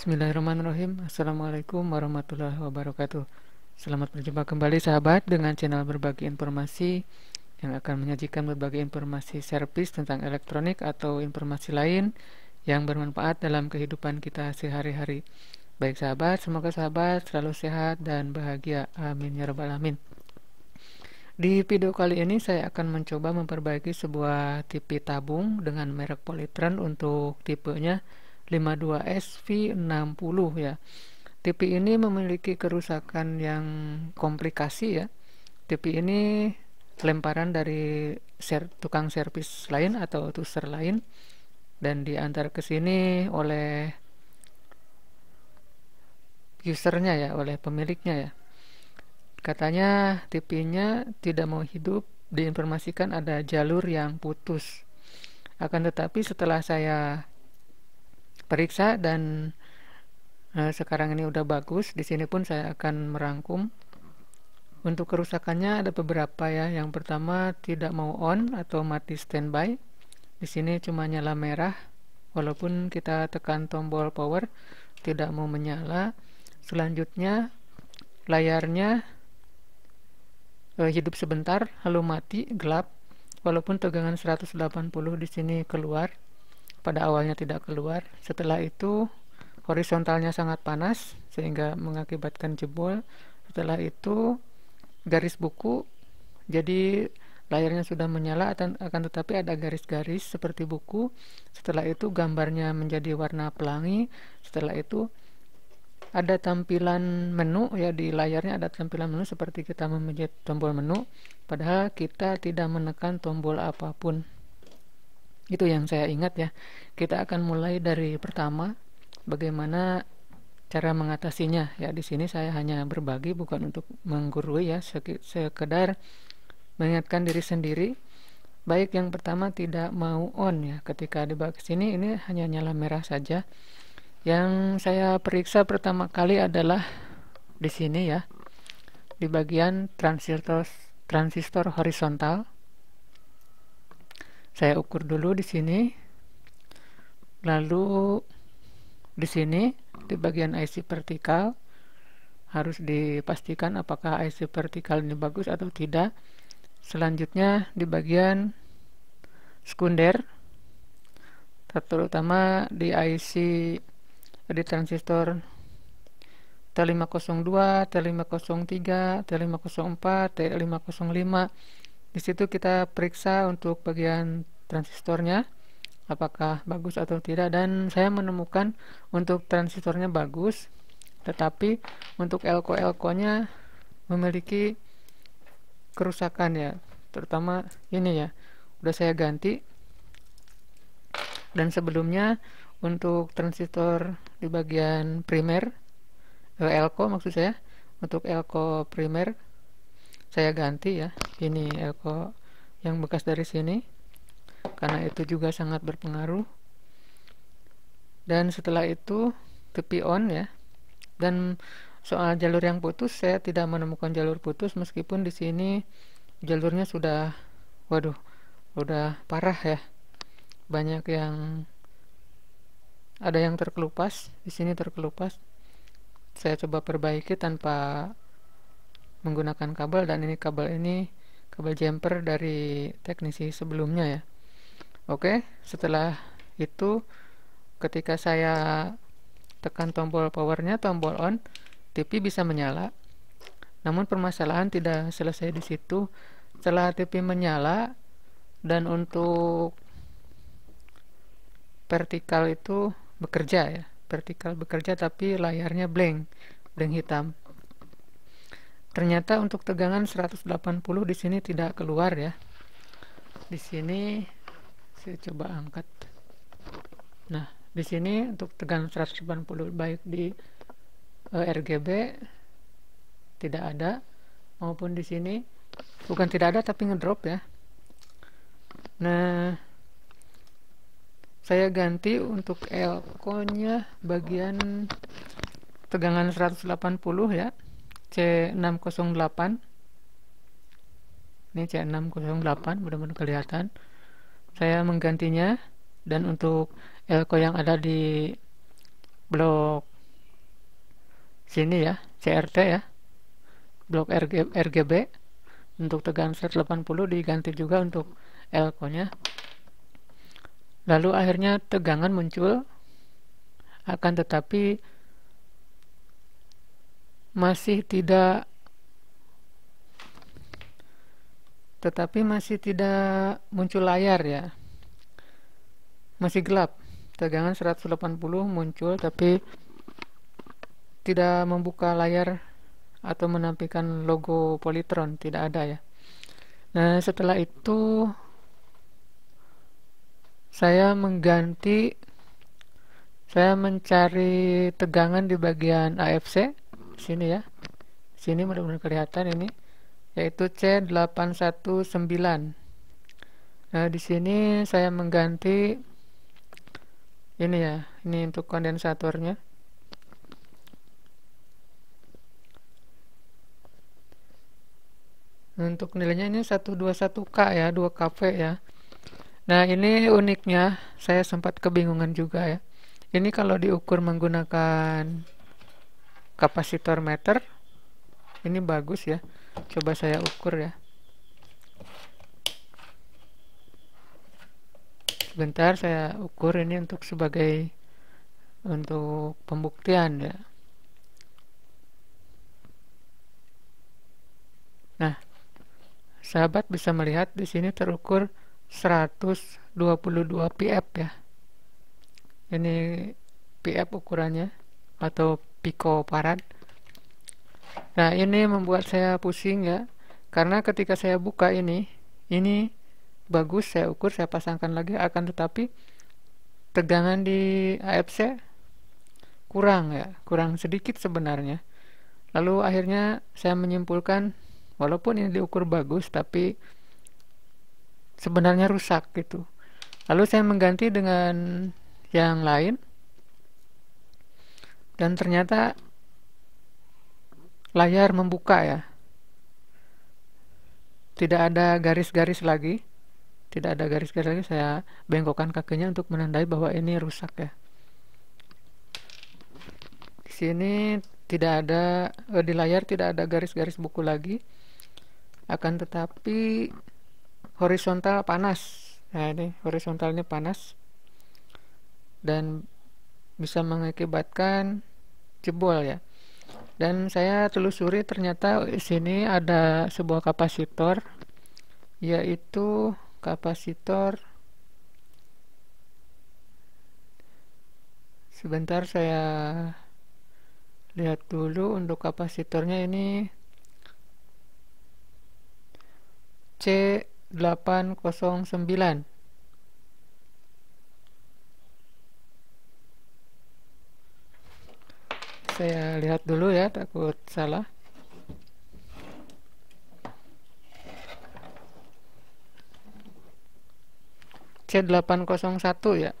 Bismillahirrahmanirrahim. Assalamualaikum warahmatullahi wabarakatuh. Selamat berjumpa kembali sahabat dengan channel berbagi informasi yang akan menyajikan berbagai informasi servis tentang elektronik atau informasi lain yang bermanfaat dalam kehidupan kita sehari-hari. Baik sahabat, semoga sahabat selalu sehat dan bahagia. Amin ya rabbal alamin. Di video kali ini saya akan mencoba memperbaiki sebuah TV tabung dengan merek Polytron untuk tipenya 52SV60 ya. TV ini memiliki kerusakan yang komplikasi ya. TV ini lemparan dari tukang servis lain atau tuser lain dan diantar ke sini oleh usernya ya, oleh pemiliknya ya. Katanya TV-nya tidak mau hidup, diinformasikan ada jalur yang putus. Akan tetapi setelah saya periksa dan sekarang ini udah bagus, di sini pun saya akan merangkum. Untuk kerusakannya ada beberapa ya. Yang pertama tidak mau on atau mati standby. Di sini cuma nyala merah, walaupun kita tekan tombol power tidak mau menyala. Selanjutnya layarnya hidup sebentar lalu mati gelap, walaupun tegangan 180 di sini keluar. Pada awalnya tidak keluar. Setelah itu horizontalnya sangat panas sehingga mengakibatkan jebol. Setelah itu garis buku, jadi layarnya sudah menyala akan tetapi ada garis-garis seperti buku. Setelah itu gambarnya menjadi warna pelangi. Setelah itu ada tampilan menu ya, di layarnya ada tampilan menu seperti kita memencet tombol menu, padahal kita tidak menekan tombol apapun. Itu yang saya ingat ya. Kita akan mulai dari pertama, bagaimana cara mengatasinya ya. Di sini saya hanya berbagi, bukan untuk menggurui ya, sekedar mengingatkan diri sendiri. Baik, yang pertama tidak mau on ya. Ketika dibawa ke sini ini hanya nyala merah saja. Yang saya periksa pertama kali adalah di sini ya, di bagian transistor horizontal. Saya ukur dulu di sini. Lalu di sini di bagian IC vertikal harus dipastikan apakah IC vertikal ini bagus atau tidak. Selanjutnya di bagian sekunder, terutama di IC di transistor T502, T503, T504, T505. Di situ kita periksa untuk bagian transistornya apakah bagus atau tidak, dan saya menemukan untuk transistornya bagus, tetapi untuk elko-elkonya memiliki kerusakan ya, terutama ini ya, udah saya ganti. Dan sebelumnya untuk transistor di bagian primer, elko maksud saya, untuk elko primer saya ganti ya. Ini elko yang bekas dari sini, karena itu juga sangat berpengaruh. Dan setelah itu TV on ya. Dan soal jalur yang putus, saya tidak menemukan jalur putus, meskipun di sini jalurnya sudah, waduh, udah parah ya. Banyak yang ada yang terkelupas, di sini terkelupas. Saya coba perbaiki tanpa menggunakan kabel, dan ini kabel jumper dari teknisi sebelumnya ya. Oke, setelah itu ketika saya tekan tombol powernya, tombol on, TV bisa menyala. Namun permasalahan tidak selesai di situ. Setelah TV menyala dan untuk vertikal itu bekerja ya, vertikal bekerja, tapi layarnya blank hitam. Ternyata untuk tegangan 180 di sini tidak keluar ya. Di sini saya coba angkat. Nah, di sini untuk tegangan 180 baik di RGB tidak ada, maupun di sini bukan tidak ada tapi ngedrop ya. Nah, saya ganti untuk elko-nya bagian tegangan 180 ya, C608. Ini C608, mudah-mudahan kelihatan. Saya menggantinya, dan untuk elko yang ada di blok sini ya, CRT ya, blok RGB. Untuk tegangan 180 diganti juga untuk elko nya. Lalu akhirnya tegangan muncul, akan tetapi masih tidak muncul layar ya, masih gelap. Tegangan 180 muncul tapi tidak membuka layar atau menampilkan logo Polytron, tidak ada ya. Nah, setelah itu saya mencari tegangan di bagian AFC sini ya. Sini mudah-mudahan kelihatan ini, yaitu C819. Nah, di sini saya mengganti ini ya, ini untuk kondensatornya. Untuk nilainya ini 121K ya, 2 kV ya. Nah, ini uniknya, saya sempat kebingungan juga ya. Ini kalau diukur menggunakan kapasitor meter, ini bagus ya. Coba saya ukur ya. Sebentar saya ukur ini untuk pembuktian ya. Nah, sahabat bisa melihat di sini terukur 122 pf ya. Ini pf ukurannya atau picofarad. Nah, ini membuat saya pusing ya, karena ketika saya buka ini bagus, saya ukur, saya pasangkan lagi, akan tetapi tegangan di AFC kurang ya, kurang sedikit sebenarnya. Lalu akhirnya saya menyimpulkan, walaupun ini diukur bagus tapi sebenarnya rusak gitu. Lalu saya mengganti dengan yang lain dan ternyata layar membuka ya, tidak ada garis-garis lagi, saya bengkokkan kakinya untuk menandai bahwa ini rusak ya. Di sini tidak ada, di layar tidak ada garis-garis buku lagi, akan tetapi horizontal panas. Nah, ini horizontalnya panas dan bisa mengakibatkan jebol ya. Dan saya telusuri, ternyata di sini ada sebuah kapasitor, yaitu kapasitor, sebentar saya lihat dulu untuk kapasitornya, ini C809. Saya lihat dulu ya, takut salah. C801 ya.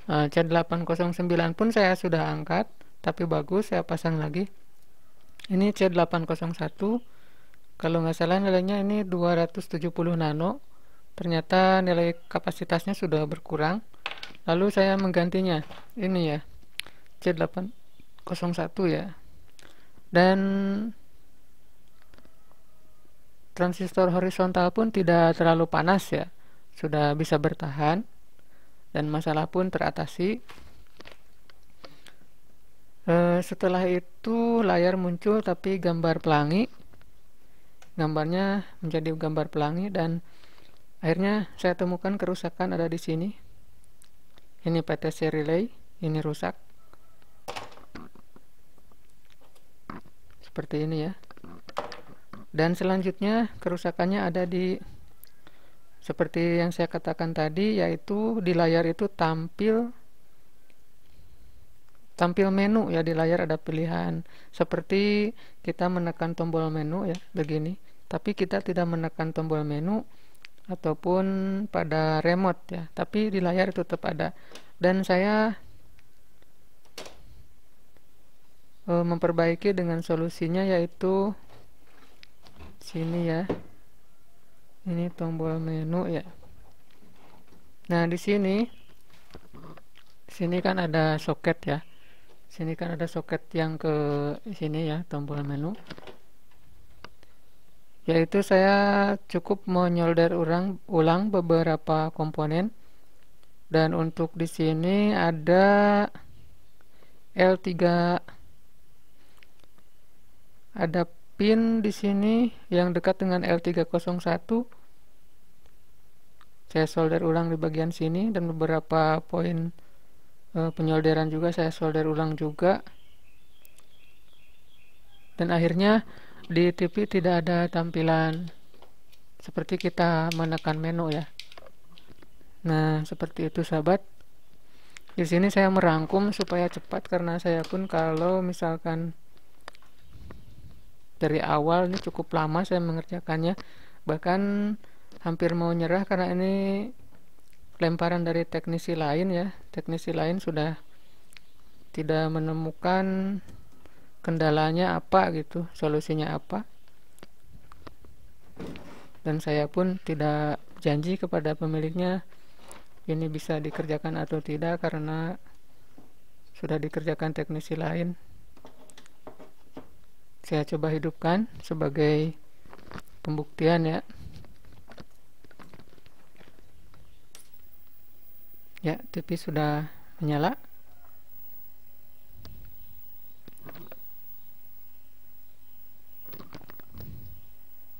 Nah, C809 pun saya sudah angkat, tapi bagus, saya pasang lagi. Ini C801, kalau nggak salah nilainya ini 270 nano. Ternyata nilai kapasitasnya sudah berkurang. Lalu saya menggantinya, ini ya, C801 ya. Dan transistor horizontal pun tidak terlalu panas ya, sudah bisa bertahan dan masalah pun teratasi. Setelah itu layar muncul tapi gambar pelangi, gambarnya menjadi gambar pelangi, dan akhirnya saya temukan kerusakan ada di sini. Ini PTC relay, ini rusak seperti ini ya. Dan selanjutnya kerusakannya ada di, seperti yang saya katakan tadi, yaitu di layar itu tampil menu ya. Di layar ada pilihan seperti kita menekan tombol menu ya, begini, tapi kita tidak menekan tombol menu ataupun pada remote ya, tapi di layar itu tetap ada. Dan saya memperbaiki dengan solusinya, yaitu sini ya, ini tombol menu ya. Nah, di sini kan ada soket ya. Sini kan ada soket yang ke sini ya, tombol menu. Yaitu saya cukup menyolder ulang beberapa komponen, dan untuk di sini ada L3, ada pin di sini yang dekat dengan L301. Saya solder ulang di bagian sini, dan beberapa poin penyolderan juga saya solder ulang juga. Dan akhirnya di TV tidak ada tampilan seperti kita menekan menu ya. Nah, seperti itu sahabat. Di sini saya merangkum supaya cepat, karena saya pun kalau misalkan dari awal ini cukup lama saya mengerjakannya, bahkan hampir mau nyerah karena ini lemparan dari teknisi lain ya. Teknisi lain sudah tidak menemukan kendalanya apa gitu, solusinya apa, dan saya pun tidak janji kepada pemiliknya ini bisa dikerjakan atau tidak karena sudah dikerjakan teknisi lain. Saya coba hidupkan sebagai pembuktian ya. Ya, TV sudah menyala.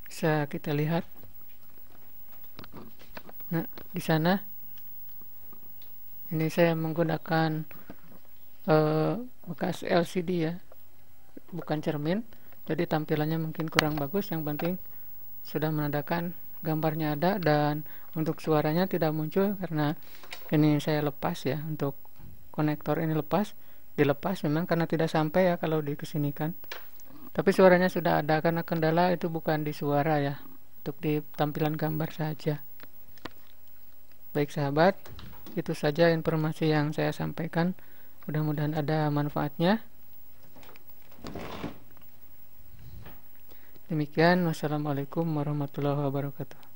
Bisa kita lihat. Nah, di sana ini saya menggunakan bekas LCD ya, bukan cermin, jadi tampilannya mungkin kurang bagus. Yang penting sudah menandakan gambarnya ada, dan untuk suaranya tidak muncul karena ini saya lepas ya. Untuk konektor ini dilepas memang karena tidak sampai ya kalau dikesinikan, tapi suaranya sudah ada karena kendala itu bukan di suara ya, untuk di tampilan gambar saja. Baik sahabat, itu saja informasi yang saya sampaikan, mudah-mudahan ada manfaatnya. Demikian, wassalamualaikum warahmatullahi wabarakatuh.